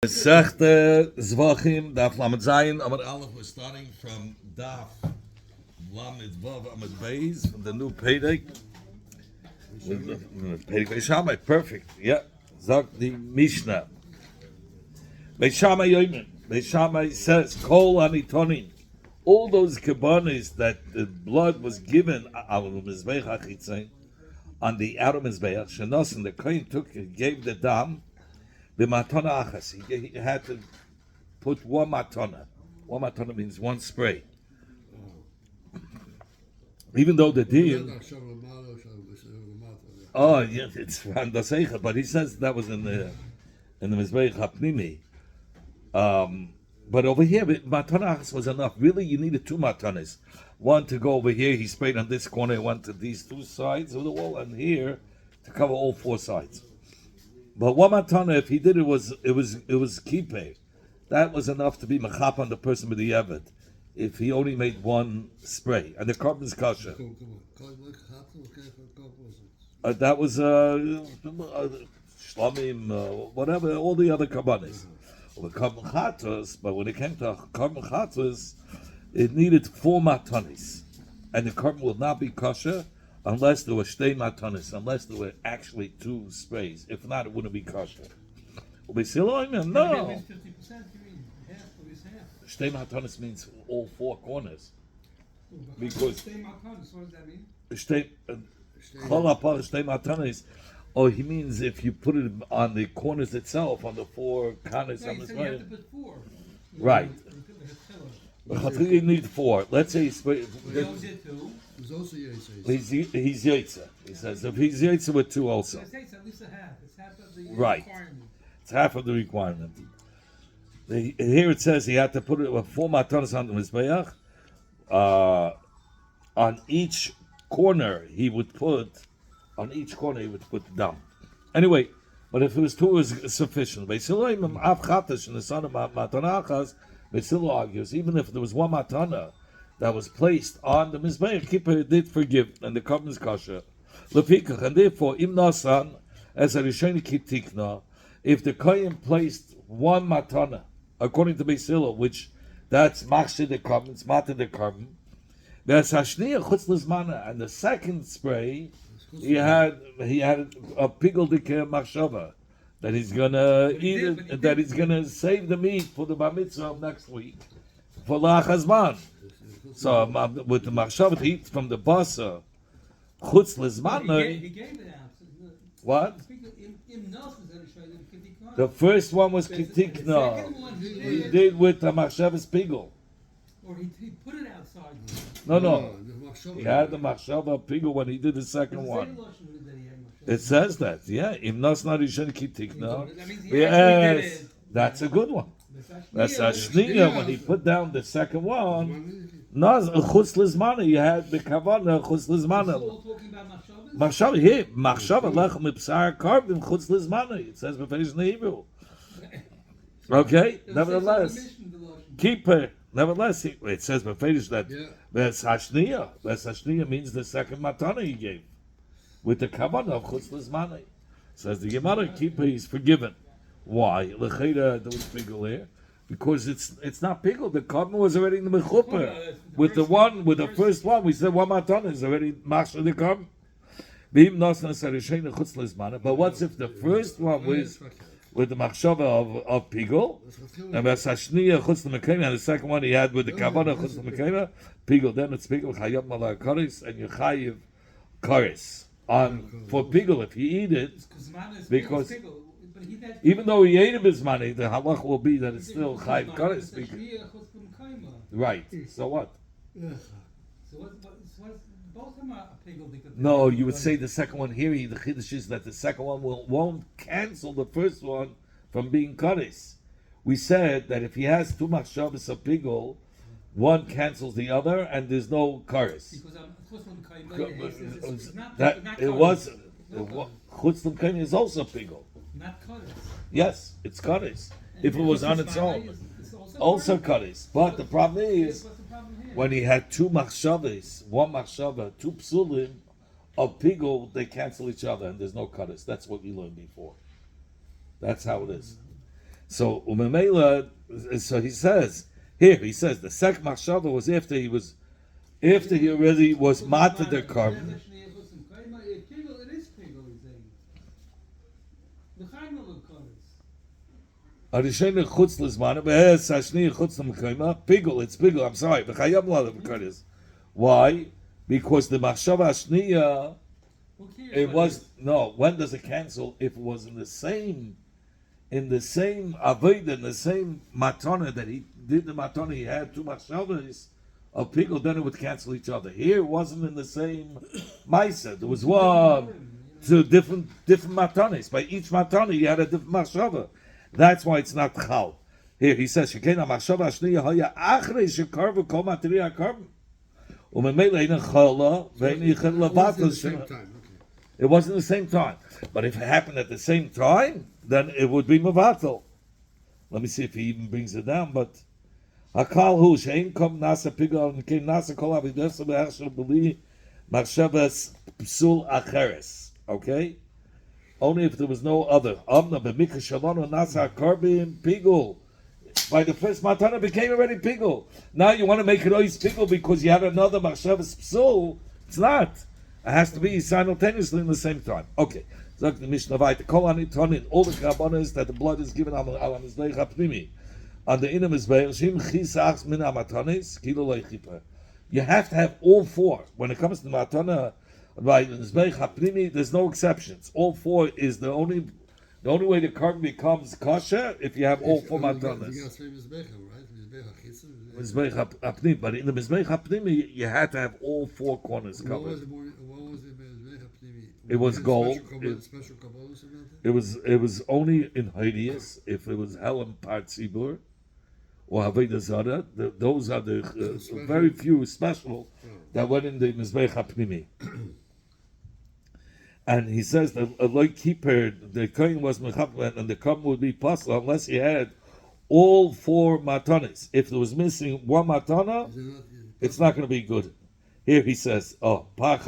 Zevachim, Daf Lamed Zayin, Amud Aleph. We're starting from Daf Lamed Vav Amud Beis, from the new Pedek. Pedek Beishamai, perfect. Yeah, Zak the Mishnah. Beishamai Yoimin. Beishamai says, Kol Anitonin. All those kabbanis that the blood was given on the Mizbeach HaChitzain, on the outer Mizbeach, Shenos, and the Kohen gave the dam. The matana achas. He had to put one matana. One matana means one spray. Even though the din. Oh yes, it's Randaseicha, but he says that was in the Mizbeach Hapnimi. But over here, matana achas was enough. Really, you needed two matanas. One to go over here. He sprayed on this corner. One to these two sides of the wall, and here to cover all four sides. But one matana, if he did it was kippeh. That was enough to be machap on the person with the evet. If he only made one spray, and the carbon's kosher. That was shlamim, whatever, all the other karbanis. The carbon chatos, but when it came to carbon chatos, it needed 4 matanis, and the carbon will not be kosher unless there were shtei matanis, unless there were actually 2 sprays. If not, it wouldn't be kosher. No. Shtei matanis means all 4 corners. Because shtei matanis, what does that mean? Shtei matanis. Oh, he means if you put it on the corners itself, on the 4 corners. Right, so you have to put 4. Right. You need 4. Let's say he's also he's Yaitza. He says if he's Yaitza with 2 also. So it's at least a half. It's half of the right. requirement. It's half of the requirement. Here it says he had to put it with 4 matanas on the mizbeach. On each corner he would put the dam. Anyway, but if it was 2, it was sufficient. Basically, Basila argues, even if there was 1 matana that was placed on the mizbeach, keeper did forgive, and the carbon is kosher. Lefikach, and therefore, im nasan as a rishoni kitikna, if the kohen placed 1 matana, according to Basila, which that's machshir the carbon, it's matir the carbon, there's hashniya chutz lizmana, and the second spray, he had a pigul dikeh machshava, that he's gonna eat it, that he's gonna save the meat for the bar mitzvah of next week, for lachazman. So with the machshav he eats from the basa, chutz lizman. He gave it out. What? The first one was kitikna. He did with the machshav's pigul. Or he put it outside. No. He had the machshava pigul when he did the second one. It says that, yeah. Im nas na rishon kitikna. Yes, that's a good one. That's ashniya when he put down the second one. Nas chutz lizmana. You had the kavana chutz lizmana. Machshava here, machshava lechem mipsar carbon chutz lizmana. It says beferish in the Hebrew. Okay, nevertheless, keeper. Nevertheless, it says beferish that that's hashniya. That's hashniya means the second matana he gave with the kavanah of chutz lizmana. Says the Gemara, keeper is forgiven. Why? Lechera there was pigul here because it's not pigul. The carbon was already in the mechuper with the first one. We said 1 matana is already machshir the carbon. But what's if the first one was with the machshava of pigul, and v'sashniya chutz l'mekayna, and the second one he had with the kavanah chutz l'mekayna pigul? Then it's pigul chayab malak kares, and you chayiv kares on for pigul if you eat it, because even though he ate his money, the halach will be that it's still chayiv kares. Right. So what? Both of them are pigul. No, you would say the second one here. The chiddush is that the second one won't cancel the first one from being kares. We said that if he has 2 machshavas of pigul, one cancels the other, and there's no kares. Chutz l'mekayim is also pigul. Not kares. Yes, it's kares. If it was on its own, also kares. But the problem is, when he had 2 machshavas, 1 machshava, 2 psulim of pigul, they cancel each other and there's no kares. That's what we learned before. That's how it is. So umemela. So he says here. He says the second machshava was after he already was mated the carbon. It is pigel, he's saying. The Chaim look colors. Arishayne chutz lizman, be'ez hashni chutz l'mekayma. Pigel, it's pigel. I'm sorry, v'chayam la l'mekayis. Why? Because the machshava hashniya, it was no. When does it cancel? If it was in the same avodah, in the same matana that he did the matana, he had two machshavas of pigel, then it would cancel each other. Here it wasn't in the same ma'isa. There was two different matanis. By each matana, he had a different machshava. That's why it's not chal. Here he says, "Shekena machshava shniya haya achrei shekarvu kol matria karvu." Umemela ina chala ve'ini chel levatel. It wasn't the same time. But if it happened at the same time, then it would be mevatel. Let me see if he even brings it down. But hakal hu shein kom nasa pigal and came nasa kol avidesa be'achshel b'li machshavas psul acheres. Okay. Only if there was no other. Amna b'mikra shalonu nasa karbim pigul. By the first matana became already pigul. Now you want to make it always pigul because you had another machshavas psul. It's not. It has to be simultaneously in the same time. Okay. Zok the Mishnah Vayit. Kol anitonin. All the kabbanas that the blood is given on the mizbeach hapnimi. On the inner mizbeach, shim chisach min hamatanis kilo leichipa. You have to have all four. When it comes to the matana, by the mizbeach hapnimi, there's no exceptions. All four is the only way the carbon becomes kosher if you have all four matanas. Mizbeach hapnimi, but in the mizbeach hapnimi, you had to have all four corners covered. It was gold. It was only in Hades if it was Helen Partzibur or Haveda Zara. Those are the very few special that went in the Mizbeach HaPnimi. And he says that a light keeper, the coin was mechapman, and the cup would be possible unless he had all four matanis. If there was missing one matana, it's not going to be good. Here he says, thank God,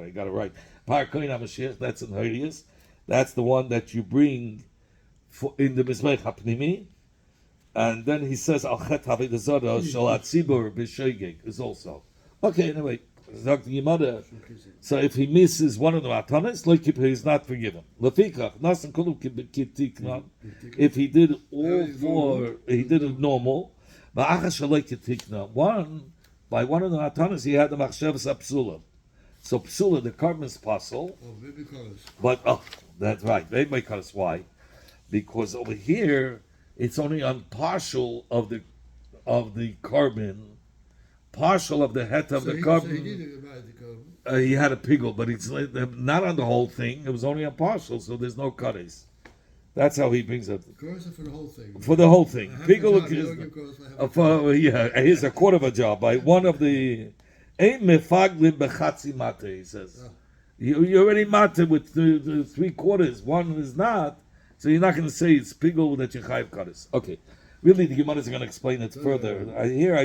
I got it right. That's in Hades. That's the one that you bring in the Mizbeach HaPnimi. And then he says, is also. Okay, anyway, so if he misses one of the matanas, he's not forgiven. If he did all four, he did it normal. By one of the matanas, he had the machshavas psula. So psula, the carbon is possible. But that's right. Because why? Because over here it's only on partial of the carbon, partial of the het of the carbon. He had a pigel, but it's not on the whole thing. It was only on partial, so there's no cutters. That's how he brings it. For the whole thing. For the whole thing. Pigel here's a quarter of a job by one of the Ein mefaglim bechatzi mate, he says. You already mated with the 3/4. One is not, so you're not going to say it's pigel that you chayiv cutters. Okay. Really, the Gemara is going to explain it further. Here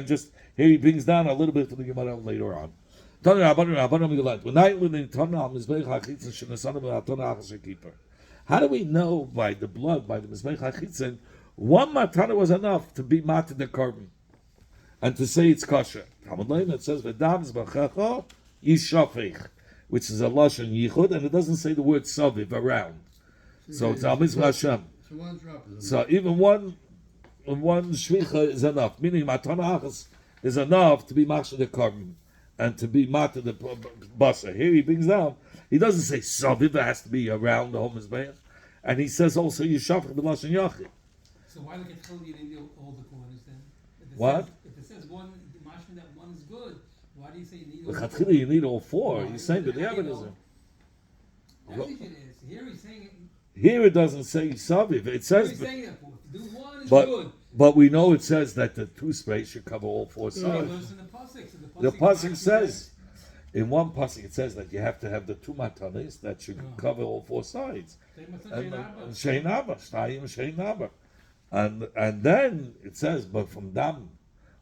he brings down a little bit from the Gemara later on. How do we know by the blood, by the Mizbeach HaChitzon, one matana was enough to be mated the carbon and to say it's kosher? It says v'dams b'checha yishafich, which is a lashon yichud, and it doesn't say the word saviv around. So it's al mitzvah Hashem. So one drop is So even one shvicha is enough. Meaning matana achas is enough to be machshir the carbon and to be mated the basa. Here he brings down. He doesn't say saviv; it has to be around the whole mizbeach, and he says also yishafich b'lashon yachid. So why look at Chil, you need all the corners then? What? If it says one, mashma that one is good, why do you say you need all The four? chatchila you need all four. He's saying that the evidence. That's it is. Here he's saying it. Here it doesn't say saviv. It Here says, he's saying that for. To do one is but good. but we know it says that the toothpaste should cover all four It sides. goes in the pasuk. So The pasuk pasuk says, in one pasuk it says that you have to have the two matanis that should cover all four sides. And shein abba, shtayim shein abba, and then it says, but from dam,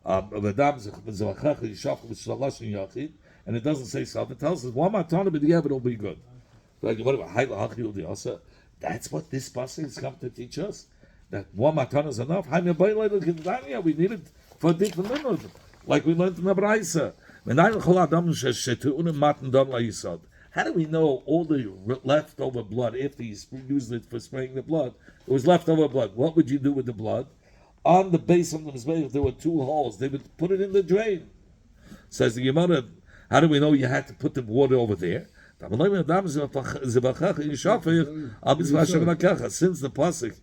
zevachim yishach b'shalashim yachid, and it doesn't say so. It tells us one matana, but the other will be good. Like what about That's what this pasuk is come to teach us. That one matan is enough. We need it for a different limit, like we learned in the Braisa. How do we know all the leftover blood after you used it for spraying the blood? It was leftover blood. What would you do with the blood? On the base of the mizbeach, there were 2 holes. They would put it in the drain. Says the Gemara, how do we know you had to put the water over there? Since the pasuk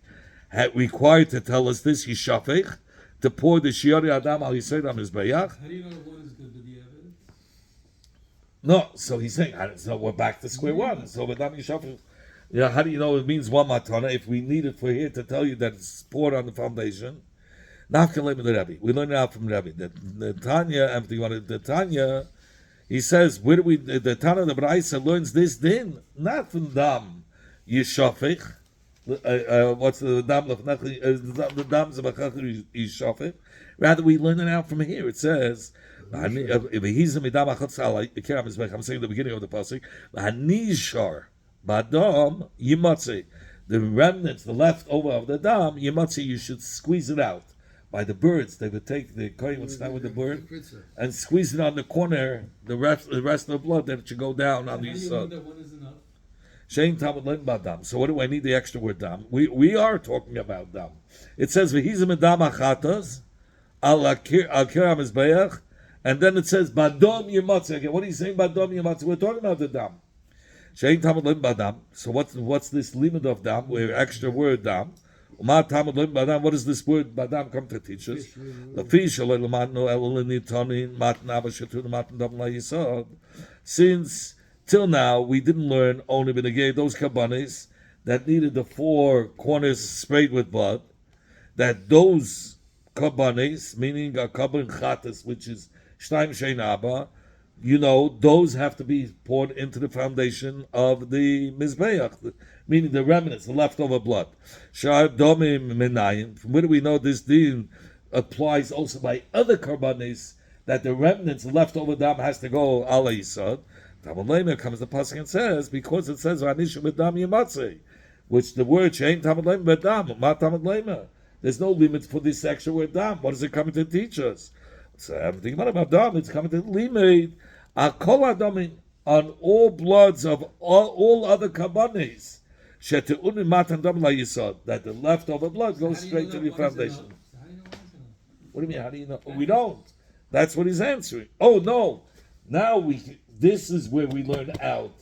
had required to tell us this, Yishafech, to pour the shiori adam al yisrael on his bayach. How do you know one is good? Did you have it? No, so he's saying, so we're back to square one. So Adam Yishafech, yeah, how do you know it means one matana if we need it for here to tell you that it's poured on the foundation? We learn it out from Rebbe. The Tanya, the Tanya, he says, where do we? The Tana the Braisa learns this din not from dam yishafich. What's the dam? The dam yishafich. Rather, we learn it out from here. It says, I'm saying the beginning of the pasuk. Hanishar badam yimatzi. The remnants, the leftover of the dam yimatzi, you should squeeze it out. By the birds, they would take the kohen would start with the bird and squeeze it on the corner. The rest of the blood that should go down on the side. Shein tamud lein badam. So what do I need the extra word dam? We are talking about dam. It says v'hizim dam achatas al kiram mizbeach, and then it says badam yimatzi. Again, what are you saying badam yimatzi? We're talking about the dam. Shein tamud lein badam. So what's this limit of dam? Where extra word dam? What does this word badam come to teach us? Since till now we didn't learn only b'negei those kabbanis that needed the 4 corners sprayed with blood, that those kabbanis, meaning a kabban chatas, which is shtaim shein abba, those have to be poured into the foundation of the mizbeach, meaning the remnants, the leftover blood. Shar domim menayim. From where do we know this din applies also by other karbanis, that the remnants, the leftover dam, has to go ala yisod? Tamud Leimer comes the pasuk and says, because it says v'anishu b'dam yimatzei, which the word shein tamud leimer b'dam, ma tamud leimer. There's no limit for this extra word dam. What is it coming to teach us? So I'm thinking about dam. It's coming to limit akol adamin, on all bloods of all other kabbanis. That the leftover blood goes straight to the foundation. What do you mean? How do you know? We don't. That's what he's answering. Oh no! Now this is where we learn out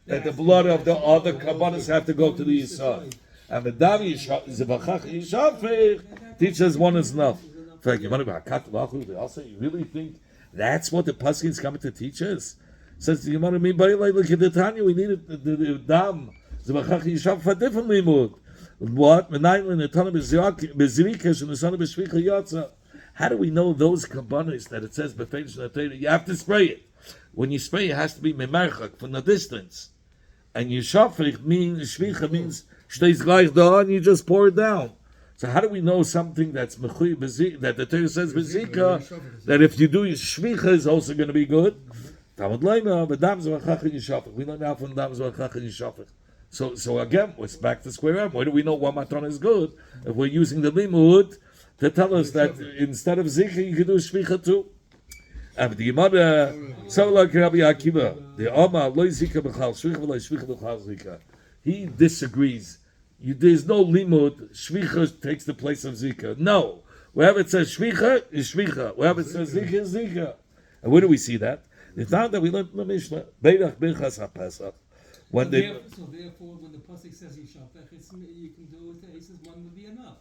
that the blood of the other kabbanis have to go to the yisod, and the dam Zevachim yishafech teaches one is enough. Also, you really think that's what the pasuk is coming to teach us? Says the Gemara, look at the Tanya. We needed the dam. Zevachim yishafech for different limud. What? How do we know those kabbanis that it says befeish natayra? You have to spray it. When you spray, it has to be memarchak from the distance. And yishafech means shvicha means stays gleich da, and you just pour it down. So how do we know something that's mechuy bezika, that the Torah says bezika, that if you do shvicha is also going to be good? Tamud leimer, but dam zevachim yishafech. We learn now from dam zevachim yishafech. So again, we're back to square one. Where do we know one matan is good? If we're using the limud to tell us that instead of zika, you can do shvicha too. And the Gemara, so like Rabbi Akiva, the Omar lo zika b'chal shvicha v'lo shvicha b'chal zika. He disagrees. There's no limud. Shvicha takes the place of zika. No, wherever it says shvicha is shvicha. Wherever it says zika is zika. And where do we see that? It's not that we learned in the Mishnah. Beirach birchas haPesach. So therefore, when the pasuk says yishafech, you can do it. He says one would be enough.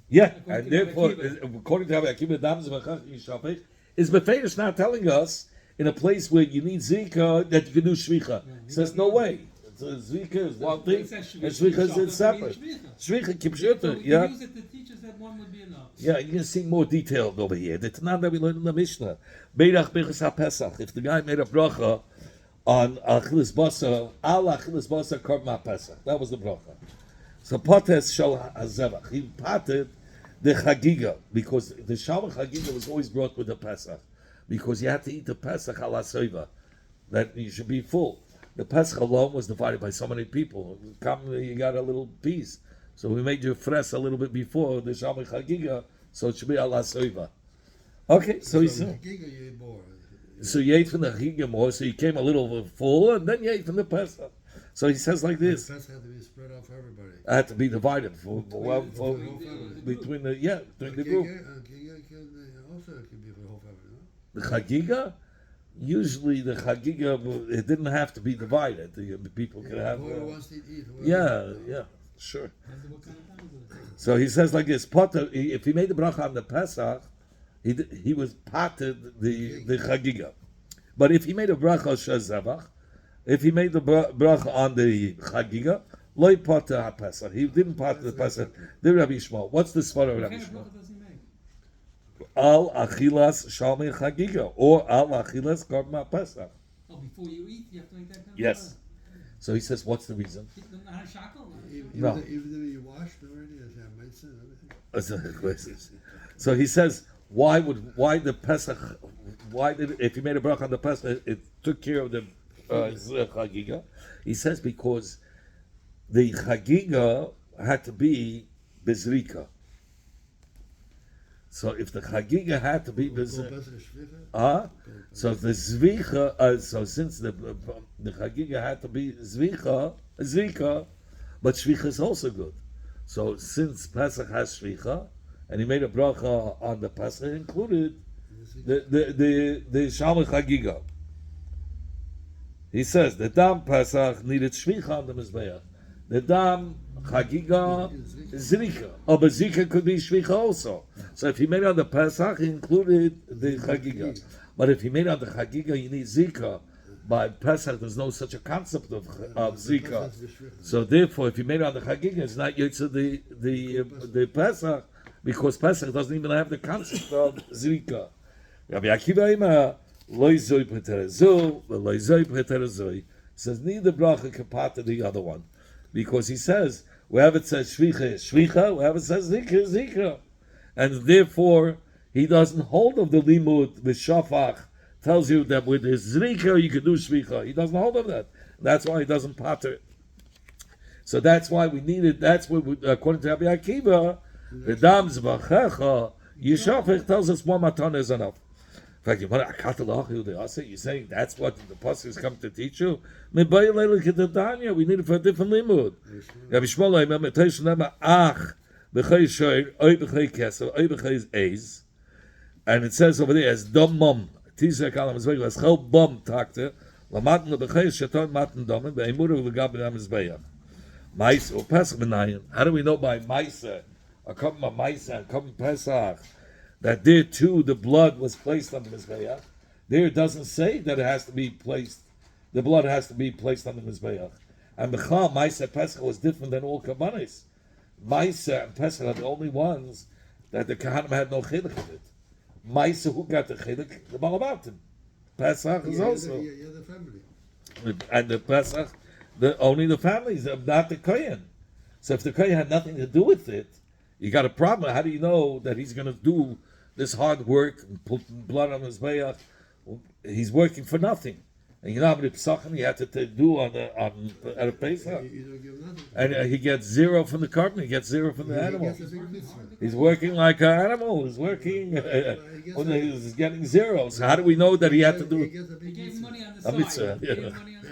Yeah, and therefore, according to Rabbi Akiva, dam zevachim yishafech is befeish not telling us in a place where you need zika that you can do shvicha. He says no way. Zika is one thing, and shvicha is separate. Shvicha kipshuta, yeah. Use it to teach us that one would be enough. Yeah, you can see more detailed over here. The Tanakh that we learned in the Mishnah, Beirach birchas haPesach. If the guy made a bracha on achilas basa, al achilas basa korban haPesach, that was the bracha. So potes shal hazevach. He patted the chagiga, because the shalom chagiga was always brought with the Pesach, because you had to eat the Pesach al hasoiva, that you should be full. the Pesach alone was divided by so many people. Commonly, you got a little piece. So we made you fresh a little bit before the Shalom Chagiga, so it should be Allah Soiva. Okay, so he said. So you ate from the Chagiga more, so you came a little full, and then you ate from the Pesach. So he says like this. The Pesach had to be spread out for everybody. It had to be divided between the group. Also, it could be for the whole family, no? The Chagiga, usually the Chagiga, it didn't have to be divided. The people could have. Whoever wants to eat. Yeah, sure. So he says like this: Potter, if he made the bracha on the Pesach, he was potted the Chagiga. But if he made a bracha Zevach, if he made the bracha on the Chagiga, loy potter ha-Pesach. He didn't potter the Pesach. The Rabbi Yishmael. What's the spot of Rabbi Yishmael? Al achilas shalmei Chagiga or al achilas korban Pesach. Oh, before you eat, you have to make that kind of Yes. So he says, what's the reason? No. Even though you washed already, that's everything. So he says, why the Pesach? If he made a bracha on the Pesach, it took care of the Chagiga? He says because the Chagiga had to be bezrika. So if the Chagiga had to be bezrika, so the zvicha, so since the Chagiga had to be zrika, but shvicha is also good. So since Pesach has shvicha, and he made a bracha on the Pesach, it included the Shalom Chagiga. He says the dam Pesach needed shvicha on the mizbeach. The dam Chagiga zrika. Oh, but zrika could be shvicha also. So if he made it on the Pesach, he included the Chagiga. But if he made it on the Chagiga, you need zrika. By Pesach, there's no such a concept of zrika. So therefore, if you made it on the Chagiga, it's not yotze the Pesach, because Pesach doesn't even have the concept of zrika. Rabbi Akiva Ima loy zoi preterezo, loy zoi preterezoi. Says neither bracha can part of the other one, because he says wherever it says shvicha is shvicha, wherever it says zikra is zikra, and therefore he doesn't hold of the limud. The shafach tells you that with his zrika you can do shvicha. He doesn't hold of that. That's why he doesn't pater it. So that's why we need it. That's what, according to Rabbi Akiva, the dam zvachecha yishafach tells us one matana is enough. In fact, you're saying that's what the pasuk is coming to teach you. We need it for a different limud. And it says over there as dom mom. How do we know by Maisa? A couple of Maisa and couple of Pesach that there too the blood was placed on the Mizbeach? There it doesn't say that it has to be placed, the blood has to be placed on the Mizbeach. And Bechal, Maisa Pesach was different than all Kabbanis. Maisa and Pesach are the only ones that the Kahanim had no chilek in it. Maisa, who got the chilek? The Balabatim. Pesach is also. the family. And the Pesach, only the families, not the Kohen. So if the Kohen had nothing to do with it, you got a problem. How do you know that he's going to do this hard work and put blood on his bayach? He's working for nothing. And you know how many psachim he had to do at a Pesach? You don't give nothing. And he gets 0 from the carbon, he gets 0 from the animal. He's working like an animal. He's working, he's getting 0. So how do we know that he had to do it? They gave him money on the A side. mitzvah, They yeah. gave him money on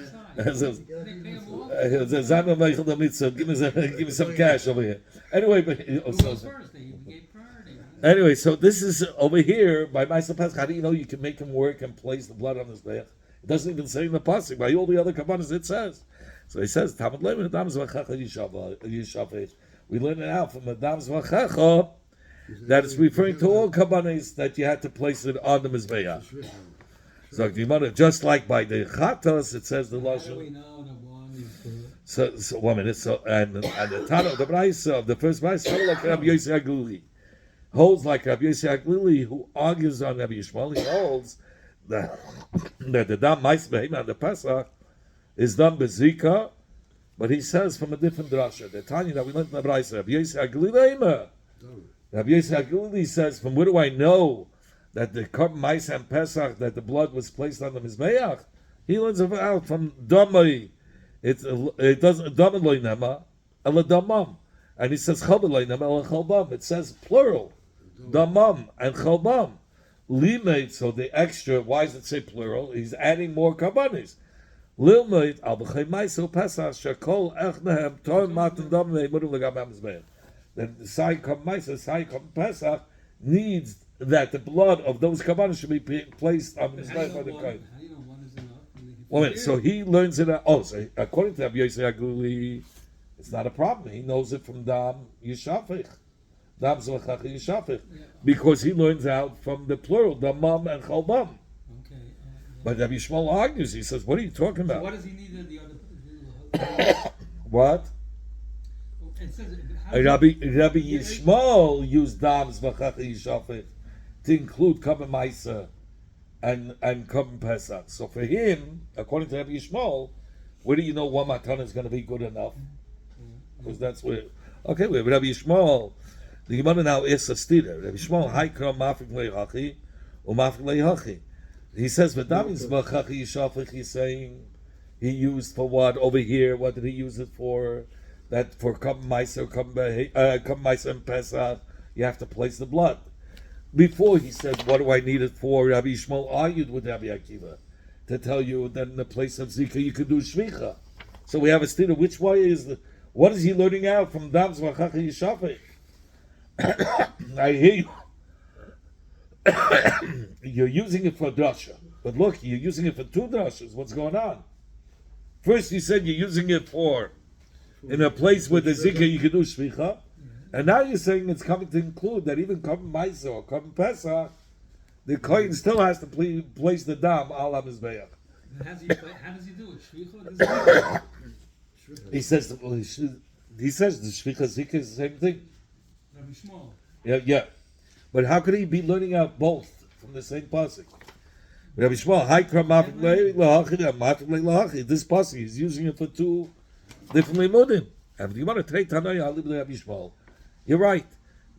the side. Give me some cash over here. Anyway, but Who was first? They gave priority. anyway, so this is over here by Ma'aseh Pesach. How do you know you can make him work and place the blood on his bayach? It doesn't even say in the pasuk. By all the other kabbanas, it says. So he says, "Tamad le'min adam zvachecha yishafech." We learn it out from adam zvachecha that it's referring to all kabbanas that you had to place it on the mizbeach. So just like by the chatas, it says the How do we lashon. know that one is good? So 1 minute. So and the Tana, the Brayso of the first Brayso, like Rabbi Yossi Aglili, holds like Rabbi Yossi Aglili, who argues on Rabbi Yishmael. He holds that the dam ma'is behem on the Pesach is done bezika, but he says from a different drasha. The Tanya that we learned in the Brayso, Rabbi Yossi Aglili, Rabbi Yossi Aglili says, from where do I know that the korban ma'is and Pesach that the blood was placed on the mizbeach? He learns it out from damai. It doesn't damai loy nema, ela damam, and he says chalba loy nema ela chalbam. It says plural, damam and chalbam. Limate, so the extra. Why does it say plural? He's adding more karbanis. Lilmate al b'chay ma'aser pesach shekol echnehem toim matan damei mudim legam hamizbeach. Then the side come ma'aser, side come pesach needs that the blood of those karbanis should be placed on the mizbeach by the kohen. Well, wait, so he learns it. So according to Rabbi Yosef Aguli, it's not a problem. He knows it from Dam Yishafich, Dam Zevachim Yishafich, because he learns out from the plural Damam and Chalbam. Okay. But Rabbi Yishmael argues. He says, "What are you talking about? So what does he need the other? What?" It says Rabbi Yishmael used Dam Zevachim Yishafich to include Kabbalah Ma'aser and Kabbalah Pesach. So for him, according to Rabbi Yishmael, where do you know one matana is going to be good enough? Because that's where. Okay, with Rabbi Yishmael, the Gemara now is a stira. Rabbi Yishmael, Haikram Mafik Leihachi, or Mafik Leihachi. He says, "V'dam Zevachim Yishafich." He's saying he used for what over here? What did he use it for? That for Kabbalah Ma'aser, Kabbalah Ma'aser and Pesach, you have to place the blood. Before he said, "What do I need it for?" Rabbi Yishmael argued with Rabbi Akiva to tell you that in the place of Zika you could do Shvicha. So we have a stira. Which way is the? What is he learning out from Dam Zevachim Yishafich? I hear you. You're using it for drasha, but look, you're using it for two drashas. What's going on? First, you said you're using it for in a place where the Zika you could do Shvicha. And now you're saying it's coming to include that even Kabbalah Ma'aser or Kabbalah Pesach, the Kohen still has to place the dam al HaMizbeach. How does he do it? Shvicha? He says the Shvicha Zika is the same thing. Rabbi Shmuel. Yeah. But how could he be learning out both from the same pasuk? Rabbi Shmuel, Haikra Mafik Lehachi, Mafik Lehachi. This pasuk is using it for two different limudim. And you want to take Tanaya Rabbi Shmuel. You're right,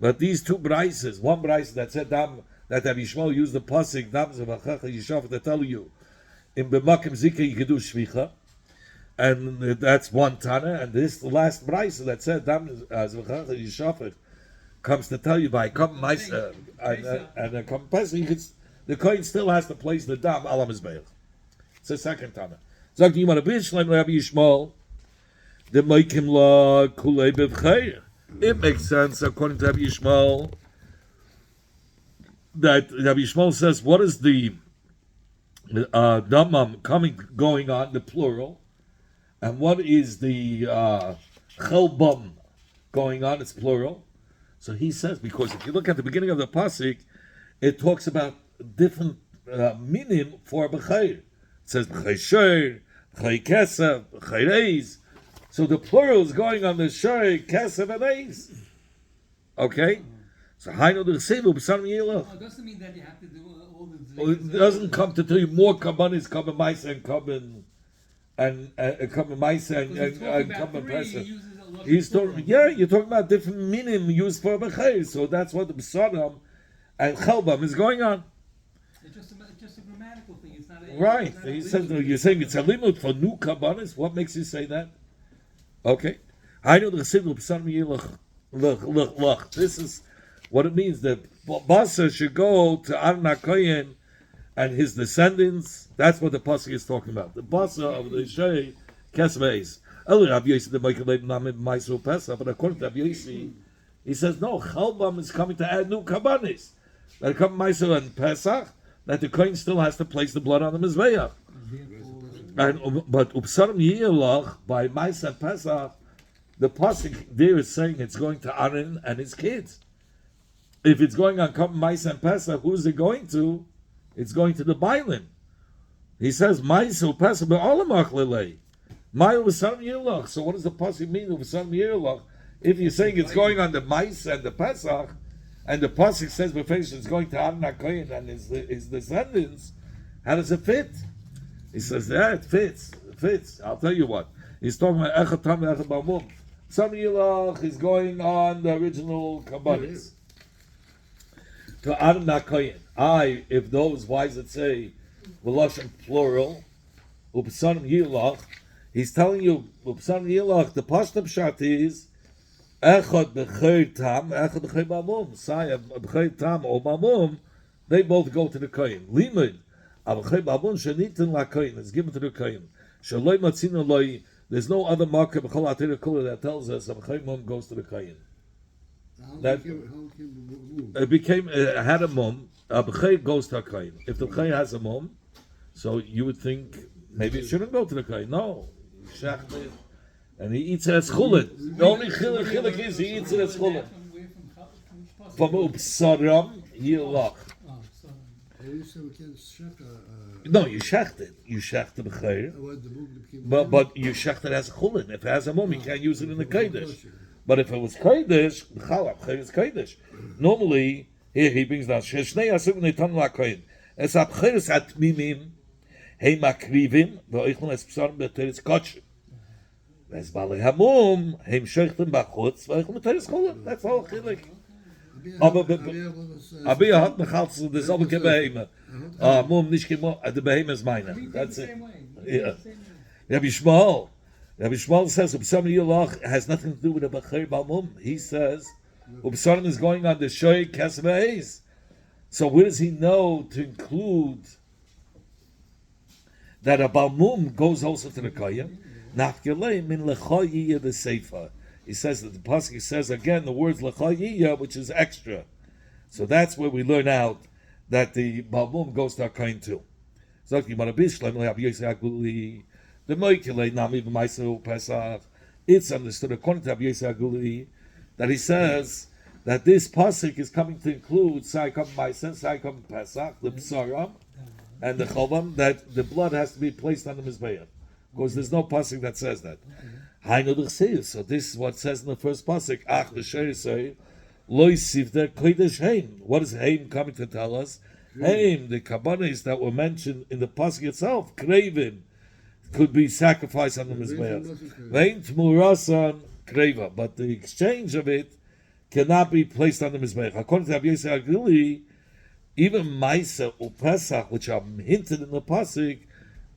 but these two brises, one brise that said Dam, that Rabbi Yishmael used the pasuk Dam Zevachim Yishafich to tell you in B'makim Zika you can do Shvicha, and that's one Tana, and this the last brise that said Dam Zevachim Yishafich comes to tell you by Kabbalah Ma'aser and Kabbalah Pesach, the Kohen still has to place the Dam al HaMizbeach. It's the second Tana. So you want to be Shleim Rabbi Yishmael, the Meikim La Kulei B'Vcheir. It makes sense, according to Rabbi Yishmael, that Rabbi Yishmael says, what is the damam going on, the plural, and what is the chalbam going on, it's plural. So he says, because if you look at the beginning of the pasuk, it talks about different minim for b'chayr. It says b'chayr shor, b'chayr kesef, b'chayr eis. So the plural is going on the shor, kesef, and eis. Okay? So Hainu d'Chsevu b'Sanam Yilach. It doesn't mean that you have to do all the. Well, it doesn't come to tell you more kabbanis, kabban ma'aser, and kabban ma'aser and kabban pesach. He's talking. Yeah, you're talking about different minim used for b'chayr. So that's what the b'sadam and chalbam is going on. It's just a grammatical thing. It's not a. Right. He says you're saying it's a limit for new kabbanis. What makes you say that? Okay. Hainu d'Chsevu b'Sanam Yilach. Look. This is what it means. The Basa should go to Aaron HaKohen and his descendants. That's what the pasuk is talking about. The Basa of the Shei Kesveis. Rabbi Yossi the Michael Namid Ma'aser Pesach, but according to Rabbi Yossi, he says no. Chalbam is coming to add new kabbanis. That come Ma'aser and Pesach, that the Kohen still has to place the blood on the mizbeach. But Upsarim Yiyalach by Ma'aser and Pesach, the pasuk there is saying it's going to Aaron and his kids. If it's going on Kabbalah Ma'aser and Pesach, who's it going to? It's going to the Bailim. He says Ma'aser Pesach be'olamach lelei. Ma'aser v'Sanam Yilach. So what does the pasuk mean v'Sanam Yilach? If you're saying it's going on the Ma'aser and the Pesach, and the pasuk says it's going to Aaron HaKohen and his descendants, how does it fit? He says, yeah, it fits. It fits. I'll tell you what. He's talking about Echad Tam Echad Ba'mum. Sanam Yilach is going on the original kabbanis. To Aaron HaKohen. If those, why does it say Velashon plural? Upsarim Yilach. He's telling you, Upsarim Yilach, the Pashtam Pshat is, Echad B'chayr Tam, Echad B'chayr Mamum. Say, B'chayr Tam or Mamum, they both go to the Kohen. Limud, B'chayr Mamum, Shenitin La Kohen, it's given to the Kohen. Shaloi Matzina Loi, there's no other marker B'chol Atira Kula that tells us that B'chayr Mamum goes to the Kohen. That it became had a mum. B'chayr goes to a kohen. If the kohen has a mum, so you would think maybe it shouldn't go to the kohen. No, shachted, and he eats it as chulin. The only chilik is he eats it as chulin. From upsaram yilach. No, you shecht it. You shecht the b'chayr, but you shecht it as chulin. If it has a mum, you can't use it in the kodesh. But if it was kodesh, b'chalab is kodesh. Normally, here he brings down sheshnei asuk neitan lakoyin. Es abcheres atmimim hey makrivim ve'oichlon es psarim b'teres kotshim. Es balei hamum hey mshechtem b'chutz ve'oichlon b'teres cholim. That's all chilik. Aber hat mechalz des aber kebeheme. Mum nicht kemo. The beheme is mine. That's it. Yeah. Rabbi Shmuel. Rabbi Shmuel says Upsarim Yilach has nothing to do with the B'chayr Balmum. He says Upsarim is going on the Shoy Kesef Ha'ez. So where does he know to include that a Balmum goes also to the Kohen? Nachgelei min lecha yiyah the Seifa. He says that the pasuk says again the words lecha yiyah, which is extra. So that's where we learn out that the Balmum goes to a Kohen too. Zok Yimar Bishlam le'Av Yosef Aguli. The Moikele Nami B'Maisa Pesach. It's understood according to Rabbi Yosef Aguli that he says that this pasuk is coming to include Saikom Maisa, Saikom Pesach, the Psaram, and the Chovam, that the blood has to be placed on the Mizbeach. Because there's no pasuk that says that. So this is what it says in the first pasuk. Ach l'sherisei lo yisivder kodesh heim. What is heim coming to tell us? Heim, the kabbanis that were mentioned in the pasuk itself, krevim, could be sacrificed on the Mizbeach. Vein tmurasan kreva, but the exchange of it cannot be placed on the Mizbeach. According to Rabbi Yosef Agili, even Maisa or Pesach, which are hinted in the pasuk,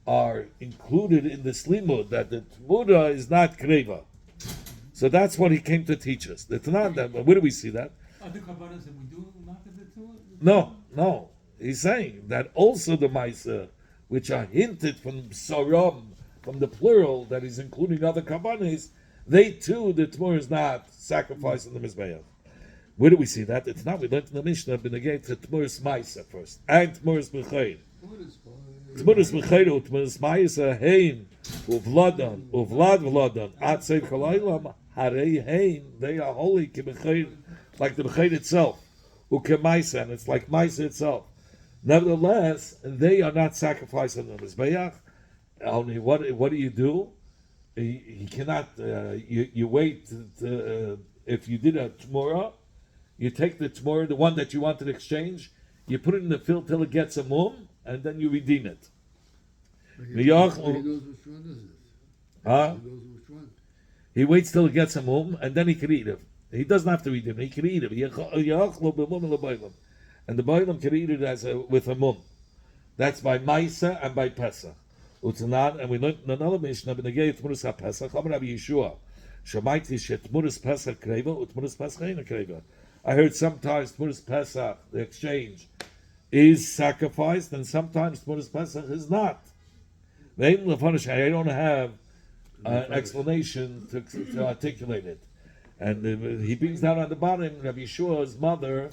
are included in the limud that the tmura is not kreva. So that's what he came to teach us. The Tanakh, where do we see that? Other kabbalas that we do not the two. No. He's saying that also the Maisa, which are hinted from Saram, from the plural, that is including other kabbanis, they too, the Tmur is not sacrificed in the Mizbeach. Where do we see that? It's not, we learned in the Mishnah, B'negei to Tmur's Maisa first, and Tmur's B'chayr. Tmur's B'chayr, Tmur's Maisa, Hein, Uvladan, Vladan, Atzei Kalaylam, Harei Hein, they are holy, Ki B'chayr, like the B'chayr itself, Uke Maisa, and it's like Maisa itself. Nevertheless, they are not sacrificed on the Mizbeach. Only what do you do? He cannot. You wait. If you did a tmura, you take the tmura, the one that you want to exchange, you put it in the field till it gets a mum, and then you redeem it. He knows which one is it. Huh? He knows which one. He waits till it gets a mum, and then he can eat it. He doesn't have to eat it. He can eat it. And the Bailam can eat it with a mum. That's by Maisa and by Pesach. Utzanan, and we learned in another Mishnah, B'negei Tmuras HaPesach, Amar Rabbi Yeshua, Shemaiti Shetmuras Pesach Kreva, Utmuras Pesach Eina Kreva. I heard sometimes Tmuras Pesach, the exchange, is sacrificed, and sometimes Tmuras Pesach is not. I don't have an explanation to articulate it. And he brings down on the bottom, Rabbi Yeshua's mother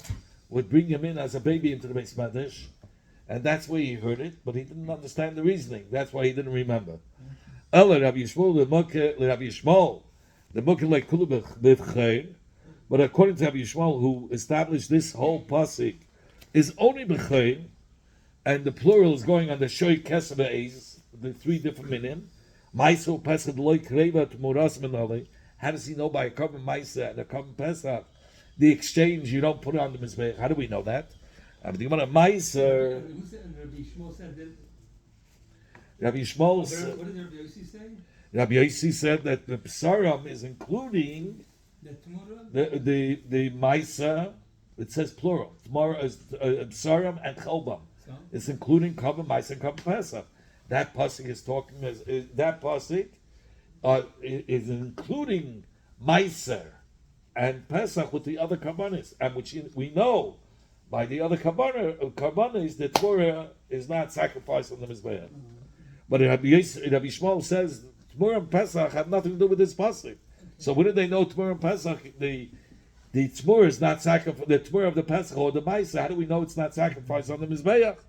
would bring him in as a baby into the Beis Medrash, and that's where he heard it, but he didn't understand the reasoning. That's why he didn't remember. Ella Rabbi Yishmael, the Mokeh like Kulu b'chayr, but according to Rabbi Yishmael, who established this whole pasuk, is only b'chayr, and the plural is going on the Shoy Kesef Ha'ez, the three different minim. Maisa Pesach loy kreva tmuras menali. How does he know by a carbon Maisa and a carbon Pesach? The exchange, you don't put it on the Mizbeach. How do we know that? The Gemara Meiser. Rabbi Yishmael said that. Rabbi Yishmael. What did Rabbi Yossi say? Rabbi Yossi said that the Psaram is including the Maisa. It says plural. Tomorrow is Psaram and Chelbam. It's including Kabbalah Maisa and Kabbalah Pesach. that pasuk is talking that pasuk is including Meiser and Pesach with the other Karbanis, and which we know by the other Karbanis the Torah is not sacrificed on the Mizbeach. But Rabbi Shmuel says Tmur and Pesach have nothing to do with this pasuk. So when did they know Tmur and Pesach? The Tmur is not sacrificed. The Tmur of the Pesach or the Meiser. How do we know it's not sacrificed on the Mizbeach? It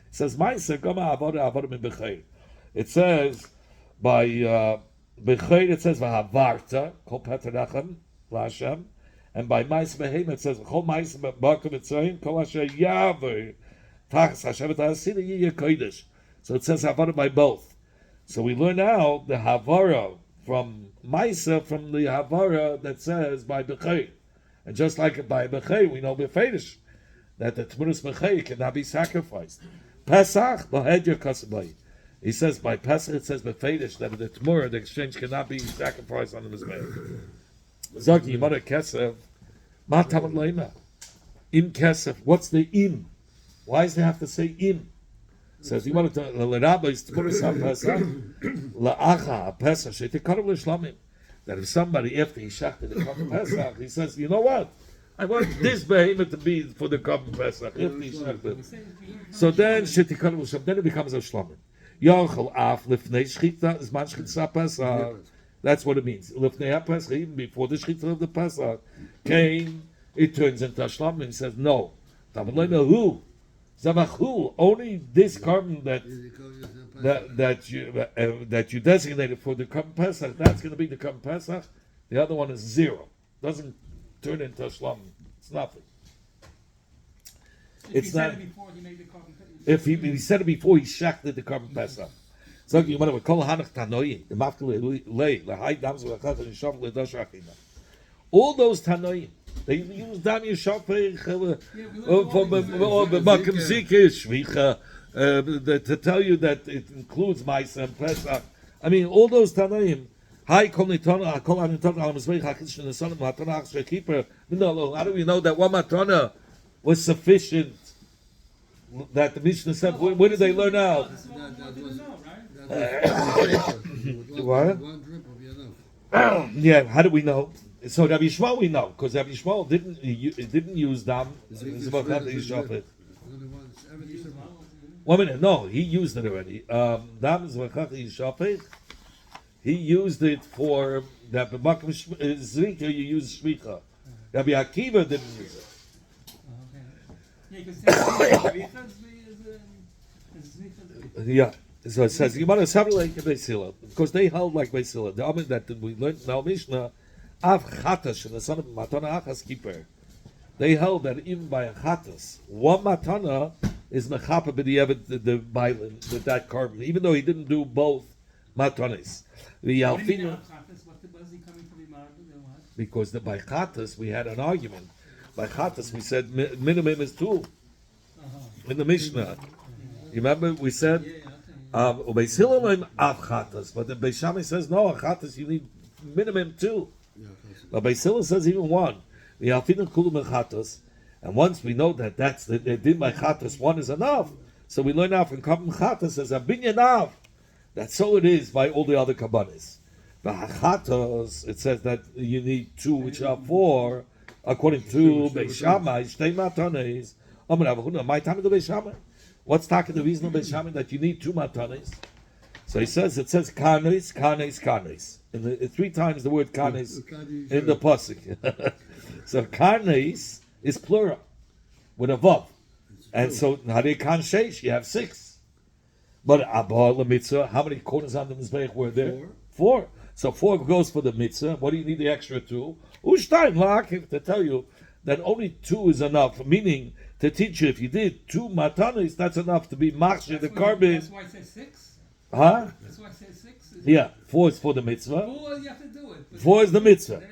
says Meiser Gama Avodah Min B'Cheir. It says by B'Cheir it says V'Havarta Kol Peterachem LaHashem, and by Meiser Behem it says Kol Meiser B'Bakim Etzayin Kol Asher Yaver Tachas Hashem Et Ha'asina Yiyeh Kodesh. So it says Havara by both. So we learn now the Havara from Maisa from the Havara that says by Bechei. And just like by Bechei, we know Befedish that the Tmuras Bechei cannot be sacrificed. Pesach, Bahedya Kasabay. He says by Pesach it says Befedish that the Tmur, the exchange, cannot be sacrificed on the Mizbeach. Zagi Yimara Kesef, Ma Tamad Leima. Im Kesef, what's the Im? Why does they have to say Im? Says you want to l'rabbis tmuras haPesach la'acha Pesach shetikarav l'shlamim. That if somebody after he shachted the korban Pesach, he says, you know what, I want this behemoth to be for the korban Pesach. After he shachted, so then shetikarav l'shlamim. Then it becomes a shlamim. Yochel af lifnei shchita is man shchita Pesach. That's what it means. Lifnei haPesach, even before the shchita of the Pesach came, it turns into a shlamim. He says no. Who? Zevachim, only this carbon that you designated for the carbon Pesach, that's going to be the carbon Pesach. The other one is zero. Doesn't turn into a shlam. It's nothing. It's not. If he said it before, he shachted the carbon Pesach. So you want to call Hanach Tanoi, the Mafkel Lei, Lahai Dams V'Achach and Shav Ledash Achina. All those Tanoim. They use Dam Yishafech for Makim Zikish to tell you that it includes Maisa and Pesach. I mean, all those Tanaim. Hi, Kol Nitana, Kol Anitana, Al Mizbeach HaKish and the Son of Matana Achshe Keeper. No, how do we know that one Matana was sufficient? That the Mishnah said. Where did they learn out? What? Yeah, how do we know? So Rabbi Shmuel we know, because Rabbi Shmuel didn't use Dam. 1 minute, no, he used it already. Dam Zevachim, he used it for that B'Makom Zrika, you use Shvicha. Rabbi Akiva didn't use it. Yeah, so it says, you want to have like Beisila, because they held like Beisila. The Amid that we learned in our Mishnah, Av Chatas, and the son of Matana Achas Keeper. They held that even by a Chatas, one Matana is Mechapa B'di'evet the Bible with that carbon, even though he didn't do both Matanis. Because by Chatas we had an argument. By Chatas we said minimum is 2 in the Mishnah. You remember we said Beis Hillel Av Chatas, but the Beis Shammai says no, a Chatas you need minimum 2. But Beis Hillel says even 1. And once we know that that's the din by Chatas, 1 is enough. So we learn now from Kabbalah Chatas as a binyanav. That's so it is by all the other kabbanis. But Chatas, it says that you need 2, which are 4, according to Beis Shammai. Shtei matanes. My time of the Beis Shammai. What's talking the reason of Beis Shammai that you need 2 matanes? So he says it says kanes, kanes, kanes. In the 3 times the word kanes in the pasuk. So kanes is plural with a vav, and so hare kan sheish, you have 6. But abba la mitzvah, how many corners on the mizbeach were there? 4. So 4 goes for the mitzvah. What do you need the extra 2? Ushtaim la'akiv, to tell you that only 2 is enough. Meaning to teach you if you did 2 matanis, that's enough to be machshir the carbon. That's why I say 6. Huh? That's why I say 6. Yeah, 4 is for the mitzvah. 4 you have to do it. 4 is the mitzvah.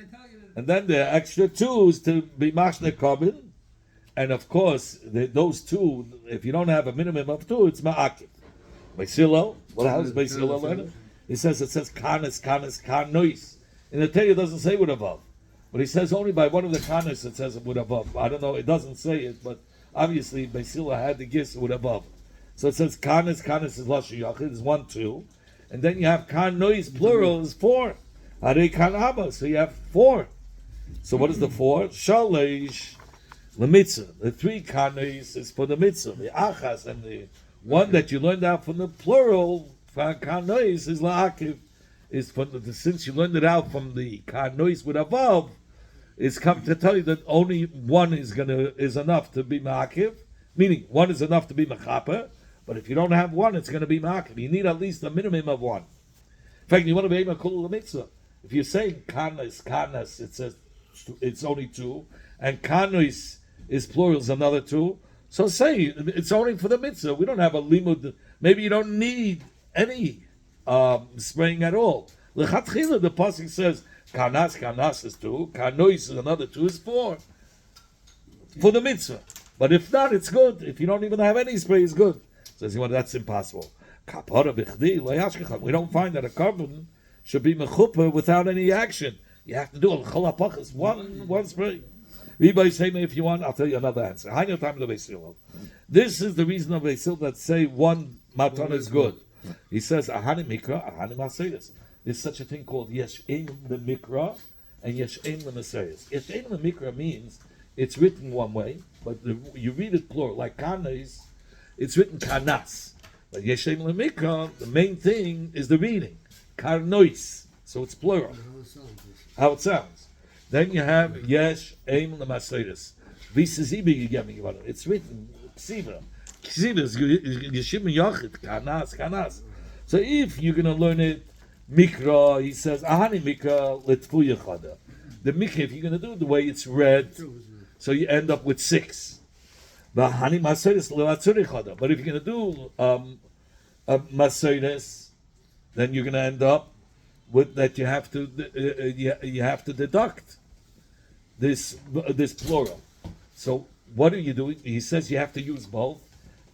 And then the extra 2 is to be machshir the carbon. And of course, those 2, if you don't have a minimum of 2, it's ma'akif. Beis Hillel, what else Beis Hillel learning? It says kanes, kanois. In the Torah it doesn't say with a vav. But he says only by one of the kanes it says with a vav. I don't know, it doesn't say it, but obviously Beis Hillel had the gist with a vav. So it says kanes is lashon yachid is 1, 2, and then you have kanois plural is 4. Harei kanaba, so you have 4. So what is the 4? Shalish lemitzvah. The 3 kanois is for the mitzvah. The achas and the one that you learned out from the plural for kanois is la'akiv. Is for since you learned it out from the kanois with avav, is come to tell you that only one is enough to be ma'akiv, meaning one is enough to be mechaper. But if you don't have one, it's going to be ma'akiv. You need at least a minimum of one. In fact, you want to be able to call the mitzvah. If you're saying kanas, it says it's only 2, and kanois is plural is another 2. So say it's only for the mitzvah. We don't have a limud. Maybe you don't need any spraying at all. Lechatchila, the pasuk says kanas is 2, kanois is another 2 is 4 for the mitzvah. But if not, it's good. If you don't even have any spray, it's good. Says he, well, that's impossible. We don't find that a carbon should be mechuppah without any action. You have to do a chalapachas, one spray. If you want, I'll tell you another answer. This is the reason of Beisil that say one matan is good. He says, ahani mikra, ahani maseres. There's such a thing called yesh ein the mikra and yesh ein the maseres. Yesh ein the mikra means it's written one way, but you read it plural, like kanas, it's written kanas. But yesh ein the mikra, the main thing is the reading. Karnois, so it's plural. How it sounds. Then you have yesh ein the maseres. V'sizibi you get me. It's written ksiva. Ksiva is yeshim yachid kanas. So if you're going to learn it mikra, he says ahani mikra letfu yechada. The mikra, if you're going to do it the way it's read, so you end up with 6. But ahani maseres levatzur yechada. But if you're going to do maseres, then you're going to end up with that you have to deduct this plural. So what are you doing? He says you have to use both,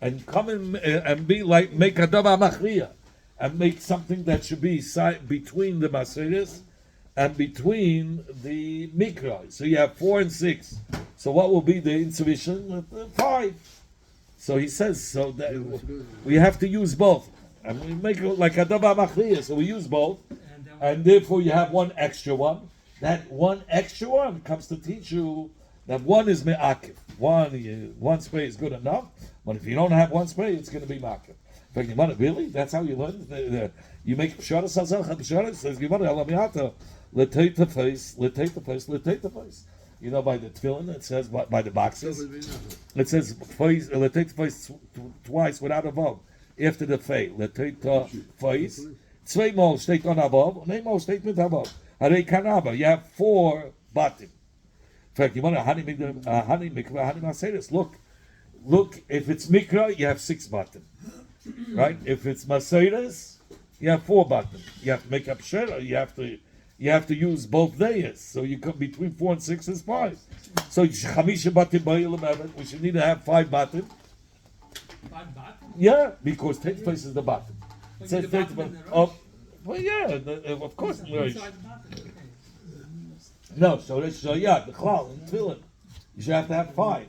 and come in and be like make a dava machriya, and make something that should be between the maseres and between the mikra. So you have 4 and 6. So what will be the insufficient? 5. So he says so that we have to use both, and we make it like a dava machriya. So we use both, and therefore you have one extra one. That one extra one comes to teach you that one is me'akif. One spray is good enough, but if you don't have one spray, it's going to be ma'akif. In fact, really? That's how you learn? You make pshara sazal, pshara says, letay the face. You know, by the tefillin, it says, by the boxes, it says, letay the face twice without a vav. After the fei, letay the face. Zweimal steht on above, and einmal steht mit above. Harei kanaba, you have 4 batim. In fact, you want a honey mikra, honey maseres. Look, if it's mikra, you have 6 batim. Right? If it's maseres, you have 4 batim. You have to make up shera, you have to use both dayas. So you come between 4 and 6 is 5. So chamisha batim ba'il, we should need to have 5 batim. 5 batim? Yeah, because 10th place is the batim. It says well, yeah, of course. No, so yeah, the chlal and tefillin, you should have to have 5.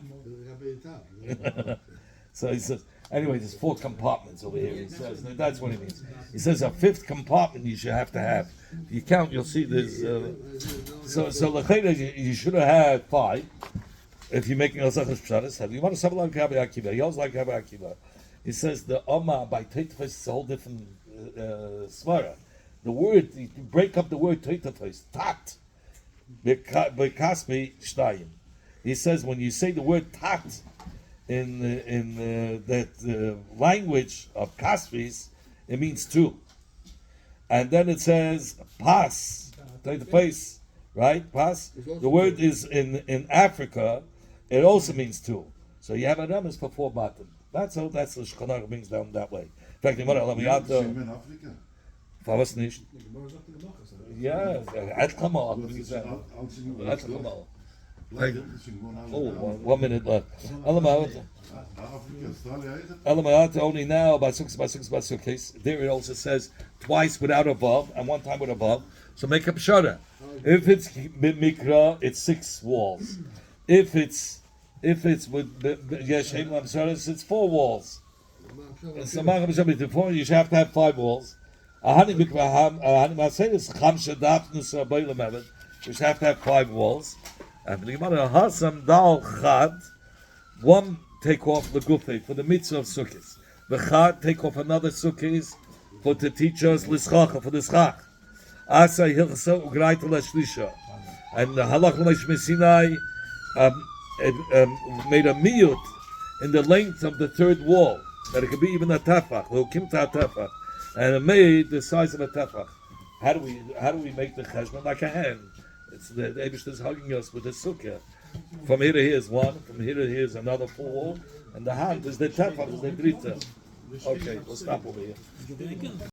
So he says, anyway, there's 4 compartments over here. He says that's what he means. He says a 5th compartment you should have to have. If you count, you'll see there's. So l'chayda you should have had 5. If you're making a zachas psharis, you want to say like Rabbi Akiva. He also like Rabbi Akiva. He says the Oma by Teitafos is a whole different svara. The word, you break up the word Teitafos, tat, bekasmi shtayim. He says when you say the word tat in that language of kasvis, it means 2. And then it says pas, Teitafos, right? Pas. The word is in Africa, it also means 2. So you have a remes for 4 batim. That's the Shulchan brings down that way. In fact, the Gemara Lamiyata. Was nicht? Yeah, at Kamal. Oh, 1 minute left. Elamayata only now by suk case. There it also says twice without a vav and 1 time with a vav. So make up shara. If it's mikra, it's 6 walls. If it's with Yeshem Lamsaras, it's 4 walls. So before you should have to have 5 walls. You should have to have 5 walls. And the Gemara Hasam Dal Chad, one take off the gufe for the mitzvah of sukkahs. The Chad take off another sukkahs for to teach us l'schacha for the schach. Asa hilchsa ugrayta l'shlisha. And the halach l'meish Sinai made a miyut in the length of the 3rd wall, that it could be even a tefach, l'ukimta tefach, and it made the size of a tefach. How do we make the cheshbon like a hand? It's the Eibush is hugging us with the sukkah. From here to here is 1, from here to here is another 4, and the hand is the tefach, is the drita. Okay, we'll stop over here.